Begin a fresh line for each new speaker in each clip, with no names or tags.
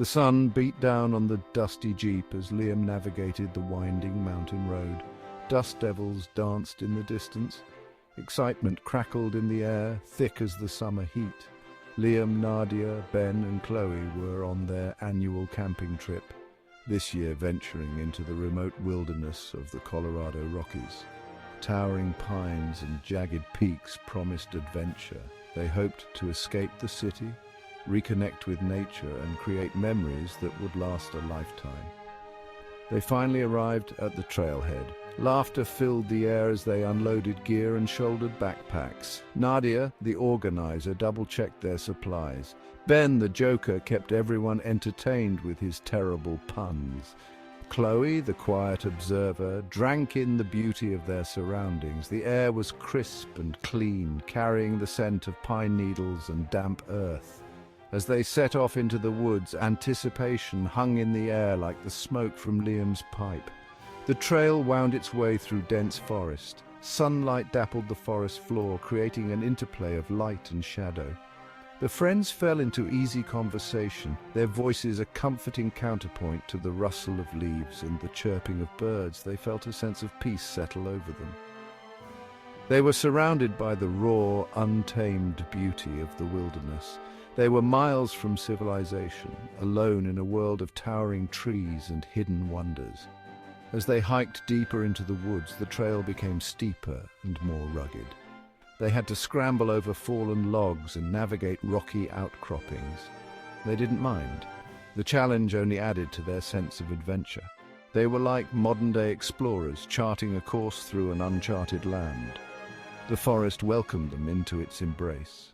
The sun beat down on the dusty jeep as Liam navigated the winding mountain road. Dust devils danced in the distance. Excitement crackled in the air, thick as the summer heat. Liam, Nadia, Ben and Chloe were on their annual camping trip, this year venturing into the remote wilderness of the Colorado Rockies. Towering pines and jagged peaks promised adventure. They hoped to escape the city, reconnect with nature and create memories that would last a lifetime. They finally arrived at the trailhead. Laughter filled the air as they unloaded gear and shouldered backpacks. Nadia, the organizer, double-checked their supplies. Ben, the joker, kept everyone entertained with his terrible puns. Chloe, the quiet observer, drank in the beauty of their surroundings. The air was crisp and clean, carrying the scent of pine needles and damp earth. As they set off into the woods, anticipation hung in the air like the smoke from Liam's pipe. The trail wound its way through dense forest. Sunlight dappled the forest floor, creating an interplay of light and shadow. The friends fell into easy conversation, their voices a comforting counterpoint to the rustle of leaves and the chirping of birds. They felt a sense of peace settle over them. They were surrounded by the raw, untamed beauty of the wilderness. They were miles from civilization, alone in a world of towering trees and hidden wonders. As they hiked deeper into the woods, the trail became steeper and more rugged. They had to scramble over fallen logs and navigate rocky outcroppings. They didn't mind. The challenge only added to their sense of adventure. They were like modern-day explorers charting a course through an uncharted land. The forest welcomed them into its embrace.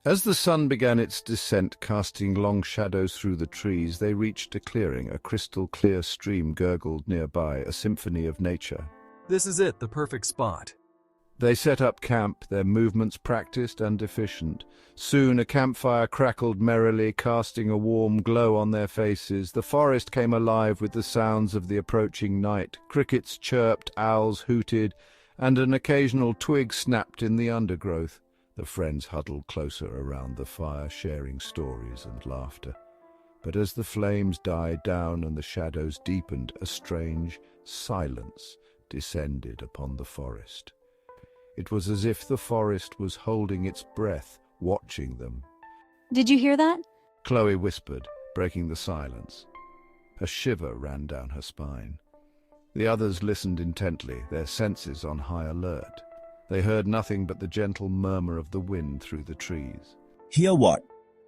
As the sun began its descent, casting long shadows through the trees, they reached a clearing. A crystal-clear stream gurgled nearby, a symphony of nature.
This is it, the perfect spot.
They set up camp, their movements practiced and efficient. Soon a campfire crackled merrily, casting a warm glow on their faces. The forest came alive with the sounds of the approaching night. Crickets chirped, owls hooted, and an occasional twig snapped in the undergrowth. The friends huddled closer around the fire, sharing stories and laughter. But as the flames died down and the shadows deepened, a strange silence descended upon the forest. It was as if the forest was holding its breath, watching them.
Did you hear that?
Chloe whispered, breaking the silence. A shiver ran down her spine. The others listened intently, their senses on high alert. They heard nothing but the gentle murmur of the wind through the trees.
Hear what?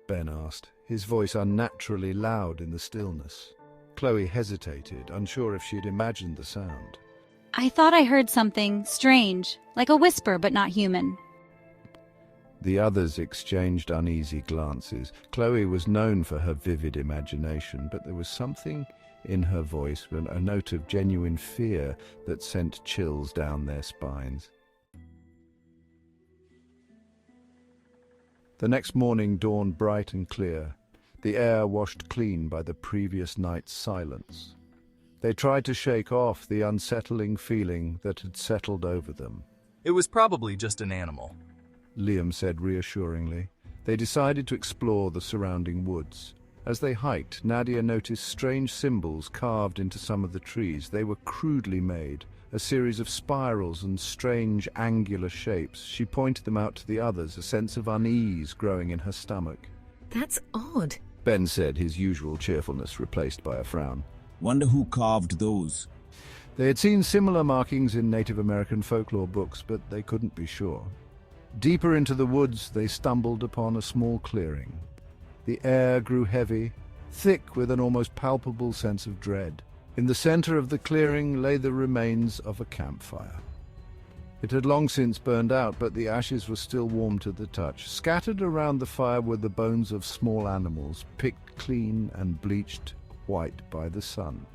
Ben asked, his voice unnaturally loud in the stillness. Chloe hesitated, unsure if she'd imagined the sound.
I thought I heard something strange, like a whisper but not human.
The others exchanged uneasy glances. Chloe was known for her vivid imagination, but there was something in her voice, a note of genuine fear that sent chills down their spines. The next morning dawned bright and clear, the air washed clean by the previous night's silence. They tried to shake off the unsettling feeling that had settled over them.
It was probably just an animal,
Liam said reassuringly. They decided to explore the surrounding woods. As they hiked, Nadia noticed strange symbols carved into some of the trees. They were crudely made, a series of spirals and strange angular shapes. She pointed them out to the others, a sense of unease growing in her stomach.
That's odd,
Ben said, his usual cheerfulness replaced by a frown.
Wonder who carved those.
They had seen similar markings in Native American folklore books, but they couldn't be sure. Deeper into the woods, they stumbled upon a small clearing. The air grew heavy, thick with an almost palpable sense of dread. In the center of the clearing lay the remains of a campfire. It had long since burned out, but the ashes were still warm to the touch. Scattered around the fire were the bones of small animals, picked clean and bleached white by the sun.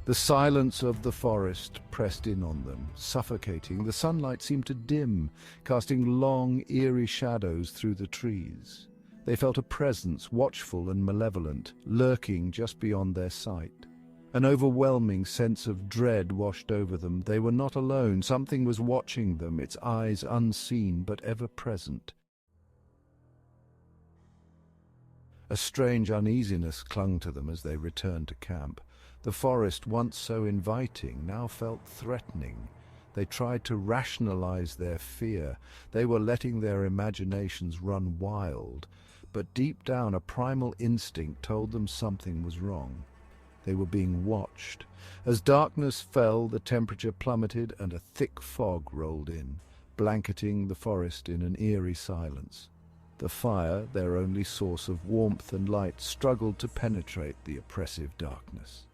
The silence of the forest pressed in on them, suffocating. The sunlight seemed to dim, casting long, eerie shadows through the trees. They felt a presence, watchful and malevolent, lurking just beyond their sight. An overwhelming sense of dread washed over them. They were not alone. Something was watching them, its eyes unseen but ever present. A strange uneasiness clung to them as they returned to camp. The forest, once so inviting, now felt threatening. They tried to rationalize their fear. They were letting their imaginations run wild. But deep down, a primal instinct told them something was wrong. They were being watched. As darkness fell, the temperature plummeted and a thick fog rolled in, blanketing the forest in an eerie silence. The fire, their only source of warmth and light, struggled to penetrate the oppressive darkness.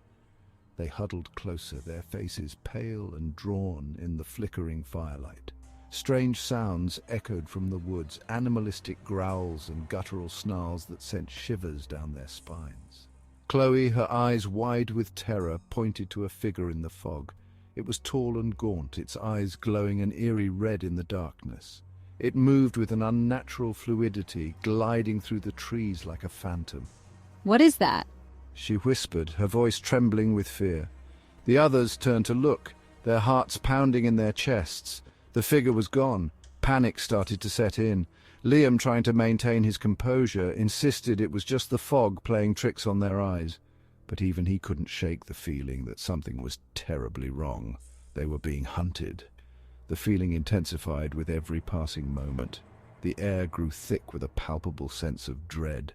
They huddled closer, their faces pale and drawn in the flickering firelight. Strange sounds echoed from the woods, animalistic growls and guttural snarls that sent shivers down their spines. Chloe, her eyes wide with terror, pointed to a figure in the fog. It was tall and gaunt, its eyes glowing an eerie red in the darkness. It moved with an unnatural fluidity, gliding through the trees like a phantom.
What is that?
She whispered, her voice trembling with fear. The others turned to look, their hearts pounding in their chests. The figure was gone. Panic started to set in. Liam, trying to maintain his composure, insisted it was just the fog playing tricks on their eyes. But even he couldn't shake the feeling that something was terribly wrong. They were being hunted. The feeling intensified with every passing moment. The air grew thick with a palpable sense of dread.